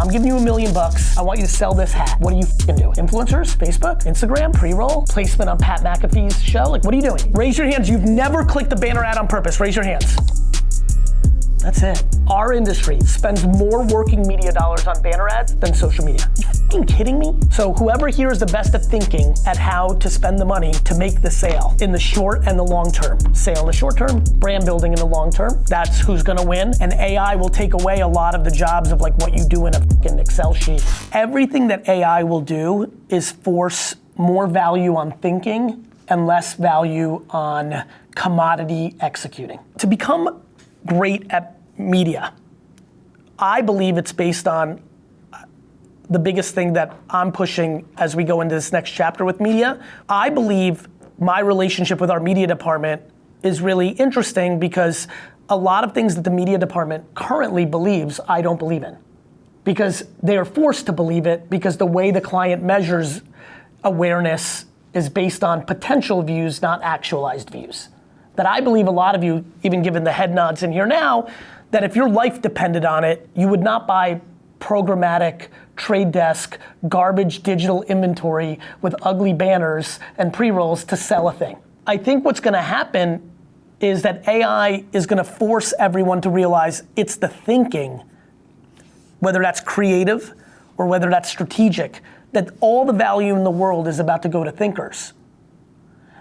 I'm giving you $1 million. I want you to sell this hat. What are you f***ing doing? Influencers? Facebook? Instagram? Pre-roll? Placement on Pat McAfee's show? Like, what are you doing? Raise your hands. You've never clicked a banner ad on purpose. Raise your hands. That's it. Our industry spends more working media dollars on banner ads than social media. Are you f***ing kidding me? So whoever here is the best at thinking at how to spend the money to make the sale in the short and the long term. Sale in the short term, brand building in the long term. That's who's gonna win. And AI will take away a lot of the jobs of like what you do in a f***ing Excel sheet. Everything that AI will do is force more value on thinking and less value on commodity executing. To become great at media, I believe it's based on the biggest thing that I'm pushing as we go into this next chapter with media. I believe my relationship with our media department is really interesting because a lot of things that the media department currently believes, I don't believe in. Because they are forced to believe it because the way the client measures awareness is based on potential views, not actualized views. That I believe a lot of you, even given the head nods in here now, that if your life depended on it, you would not buy programmatic, trade desk, garbage digital inventory with ugly banners and pre-rolls to sell a thing. I think what's gonna happen is that AI is gonna force everyone to realize it's the thinking, whether that's creative or whether that's strategic, that all the value in the world is about to go to thinkers.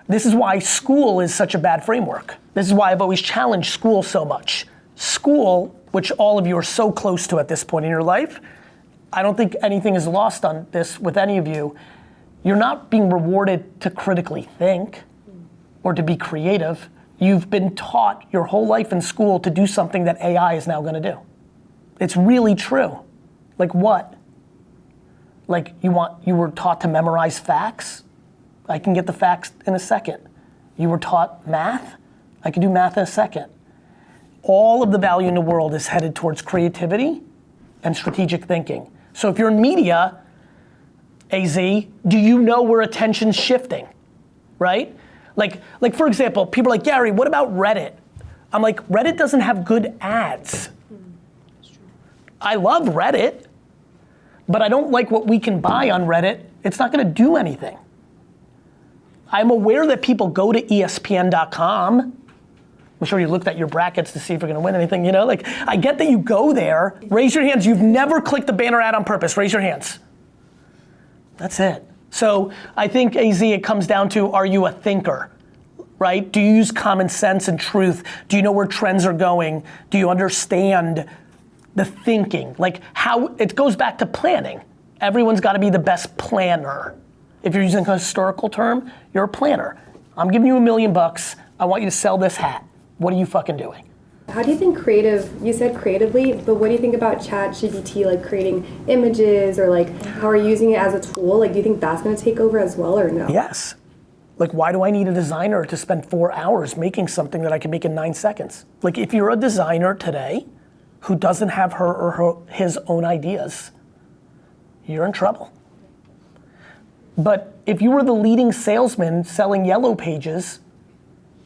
This is why school is such a bad framework. This is why I've always challenged school so much. School, which all of you are so close to at this point in your life, I don't think anything is lost on this with any of you. You're not being rewarded to critically think or to be creative. You've been taught your whole life in school to do something that AI is now gonna do. It's really true. Like what? Like you were taught to memorize facts? I can get the facts in a second. You were taught math? I can do math in a second. All of the value in the world is headed towards creativity and strategic thinking. So if you're in media, AZ, do you know where attention's shifting, right? Like for example, people are like, Gary, what about Reddit? I'm like, Reddit doesn't have good ads. I love Reddit, but I don't like what we can buy on Reddit. It's not gonna do anything. I'm aware that people go to ESPN.com. I'm sure you looked at your brackets to see if you're gonna win anything, you know? Like, I get that you go there. Raise your hands, you've never clicked a banner ad on purpose. Raise your hands. That's it. So I think, AZ, it comes down to, are you a thinker, right? Do you use common sense and truth? Do you know where trends are going? Do you understand the thinking? Like how, it goes back to planning. Everyone's gotta be the best planner. If you're using a historical term, you're a planner. I'm giving you $1 million. I want you to sell this hat. What are you fucking doing? How do you think you said creatively, but what do you think about ChatGPT, like creating images or like how are you using it as a tool? Like do you think that's gonna take over as well or no? Yes. Like why do I need a designer to spend 4 hours making something that I can make in 9 seconds? Like if you're a designer today who doesn't have her or his own ideas, you're in trouble. But if you were the leading salesman selling Yellow Pages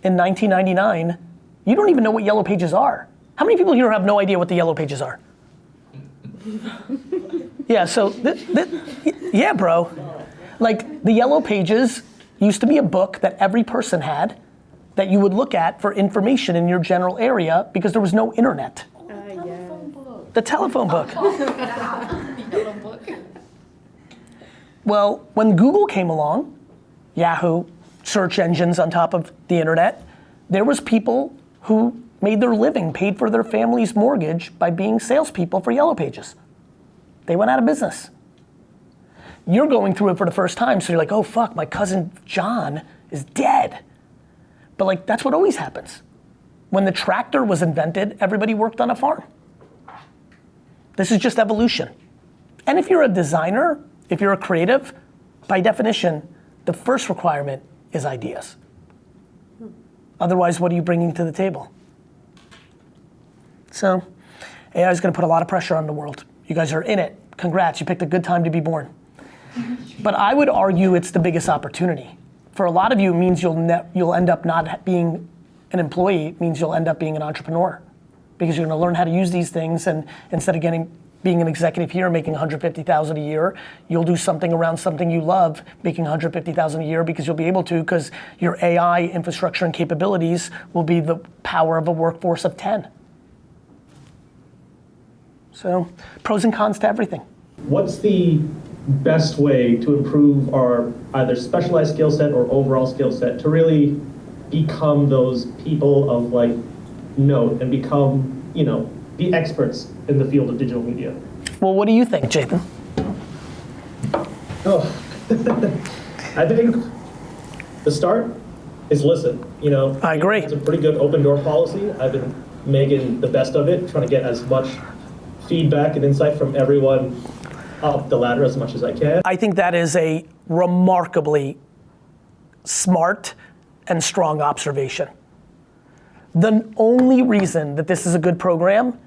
in 1999, you don't even know what Yellow Pages are. How many people here have no idea what the Yellow Pages are? Yeah, so, yeah, bro. Like the Yellow Pages used to be a book that every person had that you would look at for information in your general area because there was no internet. The telephone book. Well, when Google came along, Yahoo, search engines on top of the internet, there was people who made their living, paid for their family's mortgage by being salespeople for Yellow Pages. They went out of business. You're going through it for the first time, so you're like, oh fuck, my cousin John is dead. But like, that's what always happens. When the tractor was invented, everybody worked on a farm. This is just evolution. And if you're a designer, if you're a creative, by definition, the first requirement is ideas. Otherwise, what are you bringing to the table? So, AI is gonna put a lot of pressure on the world. You guys are in it. Congrats, you picked a good time to be born. But I would argue it's the biggest opportunity. For a lot of you, it means you'll end up not being an employee, it means you'll end up being an entrepreneur. Because you're gonna learn how to use these things and instead of getting being an executive here, making 150,000 a year. You'll do something around something you love, making 150,000 a year because you'll be able to, because your AI infrastructure and capabilities will be the power of a workforce of 10. So, pros and cons to everything. What's the best way to improve our either specialized skill set or overall skill set to really become those people of like note and become, be experts in the field of digital media? Well, what do you think, Jathan? I think the start is listen. I agree. It's a pretty good open door policy. I've been making the best of it, trying to get as much feedback and insight from everyone up the ladder as much as I can. I think that is a remarkably smart and strong observation. The only reason that this is a good program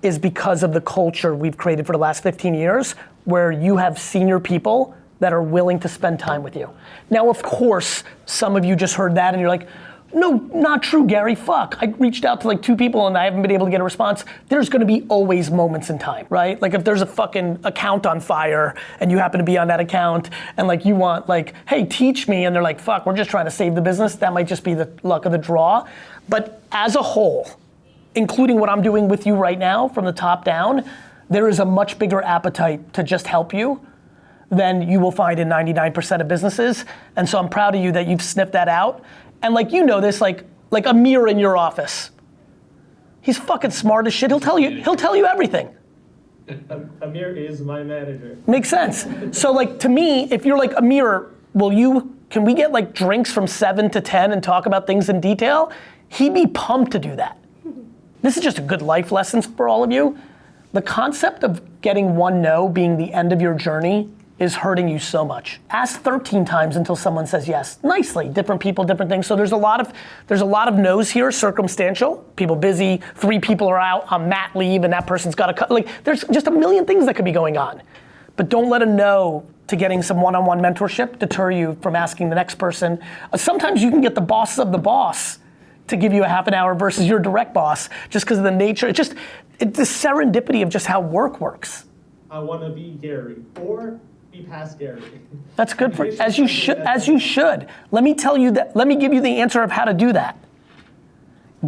is because of the culture we've created for the last 15 years, where you have senior people that are willing to spend time with you. Now, of course, some of you just heard that and you're like, no, not true, Gary, fuck. I reached out to like 2 people and I haven't been able to get a response. There's gonna be always moments in time, right? Like if there's a fucking account on fire and you happen to be on that account and like you want like, hey, teach me, and they're like, fuck, we're just trying to save the business. That might just be the luck of the draw. But as a whole, including what I'm doing with you right now from the top down, there is a much bigger appetite to just help you than you will find in 99% of businesses. And so I'm proud of you that you've sniffed that out. And like this, like Amir in your office. He's fucking smart as shit. He'll tell you everything. Amir is my manager. Makes sense. So like to me, if you're like, Amir, can we get like drinks from 7 to 10 and talk about things in detail? He'd be pumped to do that. This is just a good life lesson for all of you. The concept of getting one no being the end of your journey is hurting you so much. Ask 13 times until someone says yes. Nicely, different people, different things. So there's a lot of no's here, circumstantial. People busy, 3 people are out on mat leave and that person's got to cut. Like there's just a million things that could be going on. But don't let a no to getting some one-on-one mentorship deter you from asking the next person. Sometimes you can get the boss of the boss to give you a half an hour versus your direct boss, just because of the nature. It's the serendipity of just how work works. I want to be Gary or be past Gary. That's good for as you should. Let me give you the answer of how to do that.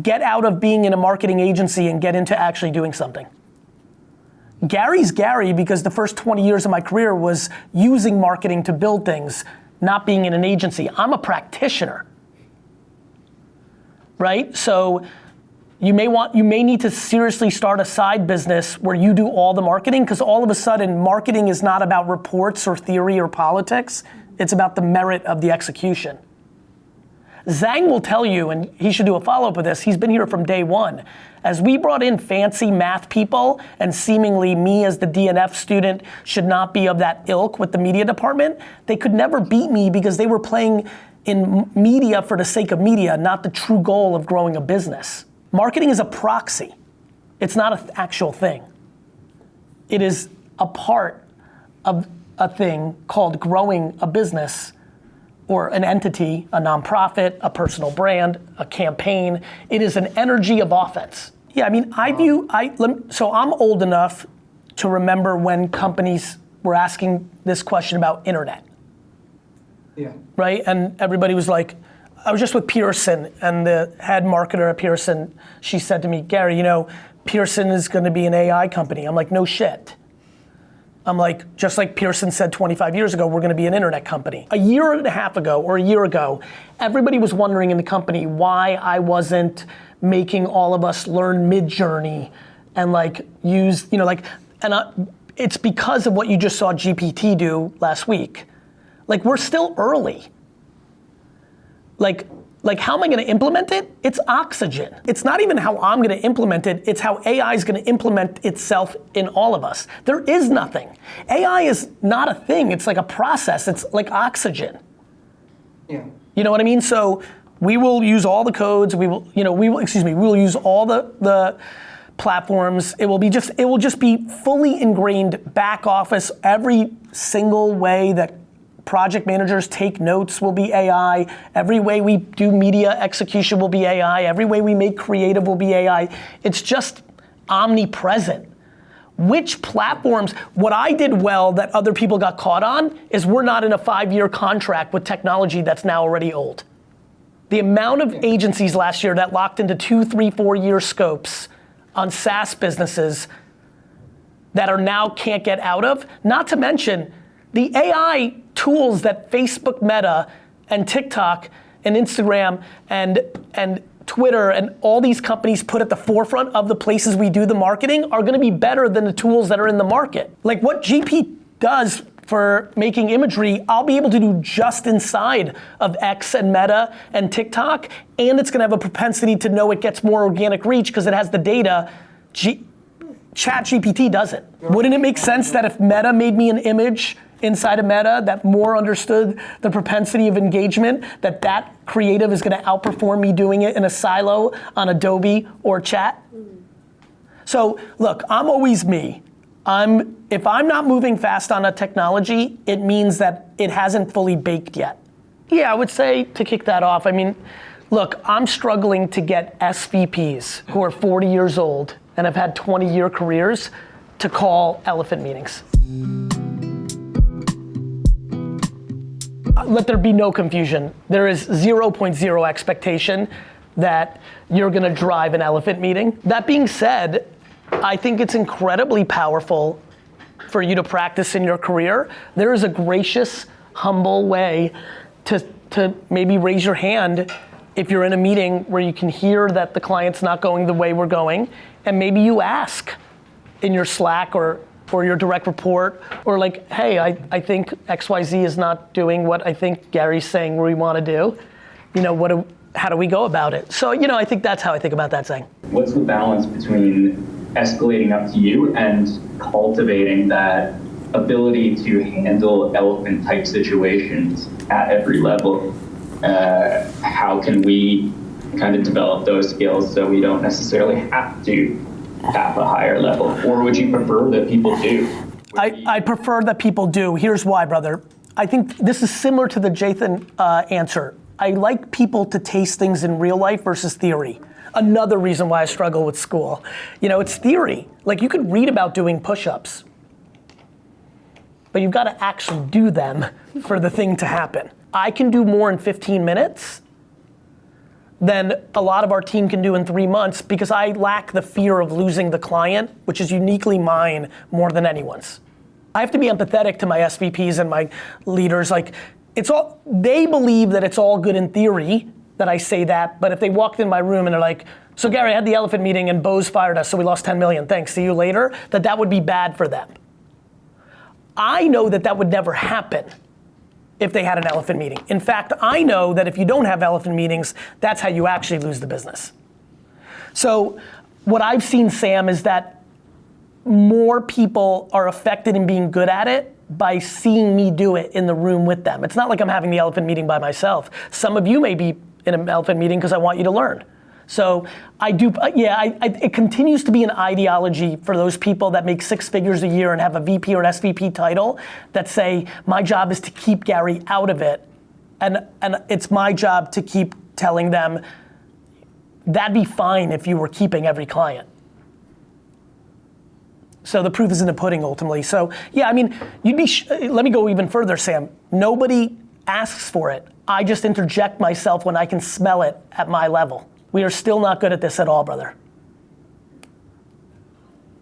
Get out of being in a marketing agency and get into actually doing something. Gary's Gary because the first 20 years of my career was using marketing to build things, not being in an agency. I'm a practitioner. Right? So you may need to seriously start a side business where you do all the marketing, because all of a sudden marketing is not about reports or theory or politics. It's about the merit of the execution. Zhang will tell you, and he should do a follow-up of this, he's been here from day one. As we brought in fancy math people, and seemingly me as the DNF student should not be of that ilk with the media department, they could never beat me because they were playing in media for the sake of media, not the true goal of growing a business. Marketing is a proxy. It's not an actual thing. It is a part of a thing called growing a business or an entity, a nonprofit, a personal brand, a campaign. It is an energy of offense. Yeah, I mean, so I'm old enough to remember when companies were asking this question about internet. Yeah. Right, and everybody was like, I was just with Pearson, and the head marketer at Pearson, she said to me, Gary, Pearson is gonna be an AI company. I'm like, no shit. I'm like, just like Pearson said 25 years ago, we're gonna be an internet company. A year and a half ago, or a year ago, everybody was wondering in the company why I wasn't making all of us learn Mid-Journey and like use, it's because of what you just saw GPT do last week. Like we're still early. Like how am I gonna implement it? It's oxygen. It's not even how I'm gonna implement it, it's how AI is gonna implement itself in all of us. There is nothing. AI is not a thing, it's like a process, it's like oxygen. Yeah. You know what I mean? So we will use all the codes, we will use all the platforms. It will just be fully ingrained back office. Every single way that project managers take notes will be AI. Every way we do media execution will be AI. Every way we make creative will be AI. It's just omnipresent. which platforms, what I did well that other people got caught on is we're not in a 5-year contract with technology that's now already old. The amount of agencies last year that locked into 2, 3, 4-year scopes on SaaS businesses that are now can't get out of, not to mention the AI tools that Facebook Meta and TikTok and Instagram and Twitter and all these companies put at the forefront of the places we do the marketing are gonna be better than the tools that are in the market. Like what GP does for making imagery, I'll be able to do just inside of X and Meta and TikTok, and it's gonna have a propensity to know it gets more organic reach because it has the data. ChatGPT doesn't. Wouldn't it make sense that if Meta made me an image inside of Meta that more understood the propensity of engagement, that creative is gonna outperform me doing it in a silo on Adobe or Chat? So look, I'm always me. If I'm not moving fast on a technology, it means that it hasn't fully baked yet. Yeah, I would say to kick that off, I mean, look, I'm struggling to get SVPs who are 40 years old and have had 20-year careers to call elephant meetings. Let there be no confusion. There is 0.0 expectation that you're gonna drive an elephant meeting. That being said, I think it's incredibly powerful for you to practice in your career. There is a gracious, humble way to maybe raise your hand if you're in a meeting where you can hear that the client's not going the way we're going, and maybe you ask in your Slack or your direct report, or like, hey, I think XYZ is not doing what I think Gary's saying we want to do. You know, how do we go about it? So, you know, I think that's how I think about that saying. What's the balance between escalating up to you and cultivating that ability to handle elephant type situations at every level? How can we kind of develop those skills so we don't necessarily have to have a higher level? Or would you prefer that people do? I prefer that people do. Here's why, brother. I think this is similar to the Jathan answer. I like people to taste things in real life versus theory. Another reason why I struggle with school. You know, it's theory. Like you could read about doing push-ups, but you've got to actually do them for the thing to happen. I can do more in 15 minutes than a lot of our team can do in 3 months because I lack the fear of losing the client, which is uniquely mine more than anyone's. I have to be empathetic to my SVPs and my leaders. Like, they believe that it's all good in theory that I say that, but if they walked in my room and they're like, so Gary, I had the elephant meeting and Bose fired us, so we lost 10 million, thanks, see you later, that would be bad for them. I know that would never happen if they had an elephant meeting. In fact, I know that if you don't have elephant meetings, that's how you actually lose the business. So what I've seen, Sam, is that more people are affected in being good at it by seeing me do it in the room with them. It's not like I'm having the elephant meeting by myself. Some of you may be in an elephant meeting because I want you to learn. So it continues to be an ideology for those people that make 6 figures a year and have a VP or an SVP title that say, my job is to keep Gary out of it. And it's my job to keep telling them, that'd be fine if you were keeping every client. So the proof is in the pudding ultimately. So yeah, I mean, let me go even further, Sam. Nobody asks for it. I just interject myself when I can smell it at my level. We are still not good at this at all, brother.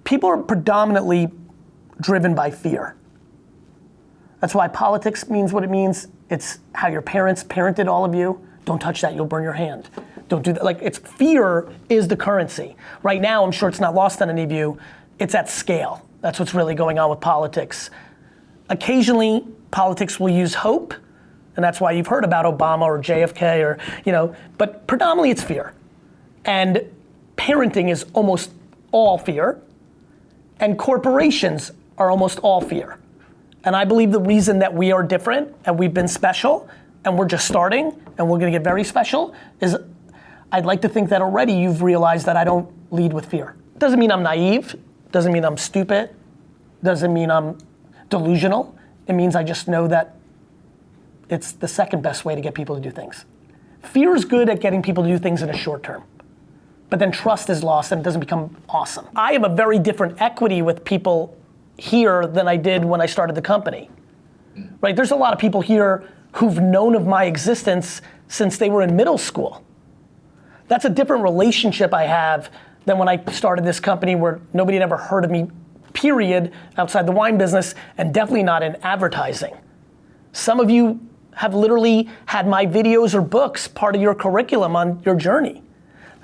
People are predominantly driven by fear. That's why politics means what it means. It's how your parents parented all of you. Don't touch that, you'll burn your hand. Don't do that. Like, it's fear is the currency. Right now, I'm sure it's not lost on any of you, it's at scale. That's what's really going on with politics. Occasionally, politics will use hope, and that's why you've heard about Obama or JFK or, you know, but predominantly it's fear. And parenting is almost all fear, and corporations are almost all fear. And I believe the reason that we are different and we've been special and we're just starting and we're gonna get very special is I'd like to think that already you've realized that I don't lead with fear. Doesn't mean I'm naive, doesn't mean I'm stupid, doesn't mean I'm delusional. It means I just know that it's the second best way to get people to do things. Fear is good at getting people to do things in a short term. but then trust is lost and it doesn't become awesome. I have a very different equity with people here than I did when I started the company, right? There's a lot of people here who've known of my existence since they were in middle school. That's a different relationship I have than when I started this company where nobody had ever heard of me, period, outside the wine business, and definitely not in advertising. Some of you have literally had my videos or books part of your curriculum on your journey.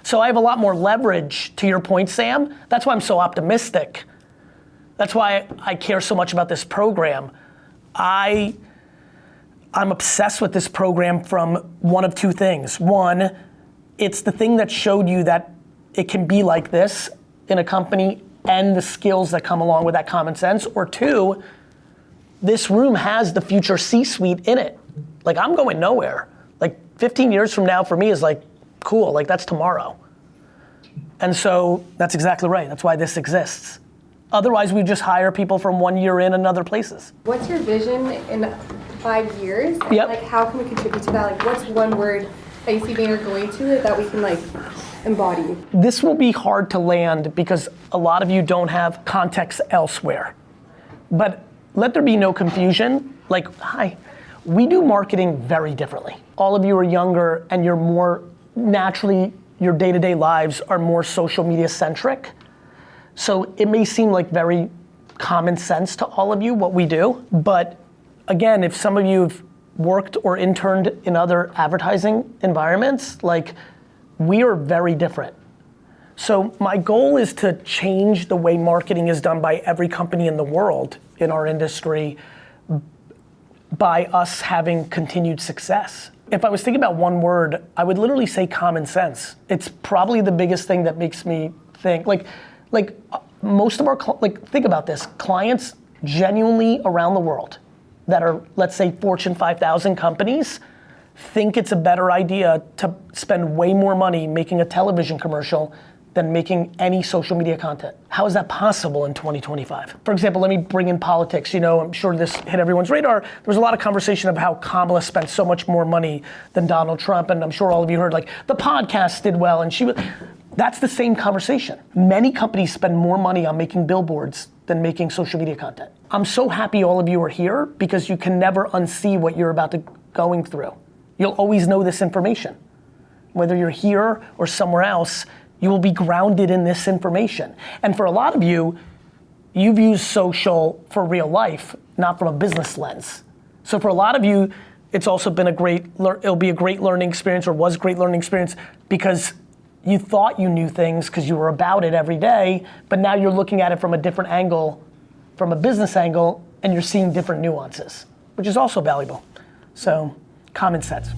So I have a lot more leverage, to your point, Sam. That's why I'm so optimistic. That's why I care so much about this program. I'm obsessed with this program from one of two things. One, it's the thing that showed you that it can be like this in a company and the skills that come along with that common sense. Or two, this room has the future C-suite in it. Like, I'm going nowhere. Like 15 years from now for me is like, cool, like that's tomorrow. And so that's exactly right. That's why this exists. Otherwise, we just hire people from 1 year in other places. What's your vision in 5 years? And Yep. like, how can we contribute to that? Like, what's one word that you see Vayner going to that we can like embody? This will be hard to land because a lot of you don't have context elsewhere. But let there be no confusion. Like, hi, we do marketing very differently. All of you are younger and you're more naturally, your day-to-day lives are more social media centric. So it may seem like very common sense to all of you what we do, but again, if some of you have worked or interned in other advertising environments, like we are very different. So my goal is to change the way marketing is done by every company in the world in our industry by us having continued success. If I was thinking about one word, I would literally say common sense. It's probably the biggest thing that makes me think, like most of our, think about this, clients genuinely around the world that are, let's say, Fortune 5,000 companies, think it's a better idea to spend way more money making a television commercial than making any social media content. How is that possible in 2025? For example, let me bring in politics. You know, I'm sure this hit everyone's radar. There was a lot of conversation of how Kamala spent so much more money than Donald Trump, and I'm sure all of you heard like, the podcast did well, and she was, that's the same conversation. Many companies spend more money on making billboards than making social media content. I'm so happy all of you are here because you can never unsee what you're about to going through. You'll always know this information. Whether you're here or somewhere else, you will be grounded in this information. And for a lot of you, you've used social for real life, not from a business lens. So for a lot of you, it's also been it'll be a great learning experience or was a great learning experience because you thought you knew things because you were about it every day, but now you're looking at it from a different angle, from a business angle, and you're seeing different nuances, which is also valuable. So, common sense.